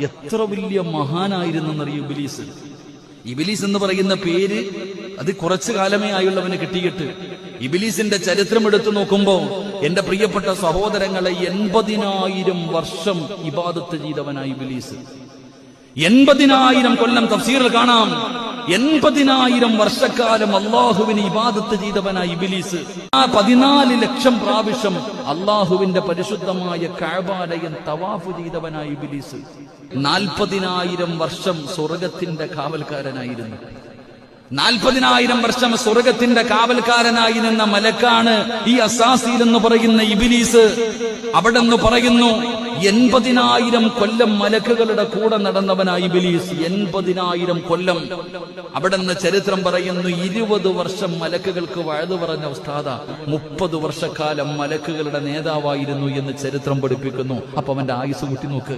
എത്ര വലിയ മഹാനായിരുന്നെന്നറിയ ഇബ്ലീസ്. ഇബ്ലീസ് എന്ന് പറയുന്ന പേര് അത് കുറച്ചു കാലമേ ആയുള്ളവന് കിട്ടിയിട്ട്. ഇബ്ലീസിന്റെ ചരിത്രം എടുത്തു നോക്കുമ്പോ എന്റെ പ്രിയപ്പെട്ട സഹോദരങ്ങളെ 80,000 വർഷം ഇബാദത്ത് ചെയ്തവനായി ഇബ്ലീസ്. 80,000 കൊല്ലം തഫ്സീറിൽ കാണാം. 80,000 വർഷക്കാലം അള്ളാഹുവിന് ഇബാദത്ത് ചെയ്തവനായി ഇബ്ലീസ്. 14 ലക്ഷം പ്രാവശ്യം അള്ളാഹുവിന്റെ പരിശുദ്ധമായ കഅബാലയം തവാഫ് ചെയ്തവനായി ഇബ്ലീസ്. 40,000 വർഷം സ്വർഗത്തിന്റെ കാവൽക്കാരനായിരുന്നു. 40,000 വർഷം സ്വർഗത്തിന്റെ കാവൽക്കാരനായി നിന്ന മലക്കാണ് ഈ അസാസീൽ എന്ന് പറയുന്ന ഇബ്ലീസ്. അവിടെ നിന്ന് പറയുന്നു 80,000 കൊല്ലം മലക്കുകളുടെ കൂടെ നടന്നവനായി ഇബ്ലീസ്. 80,000 കൊല്ലം. അവിടെ നിന്ന് ചരിത്രം പറയുന്നു 20 വർഷം മലക്കുകൾക്ക് വഅദ് പറഞ്ഞ ഉസ്താദ, 30 വർഷക്കാലം മലക്കുകളുടെ നേതാവായിരുന്നു എന്ന് ചരിത്രം പഠിപ്പിക്കുന്നു. അപ്പൊ അവന്റെ ആയുസ് കൂട്ടി നോക്ക്.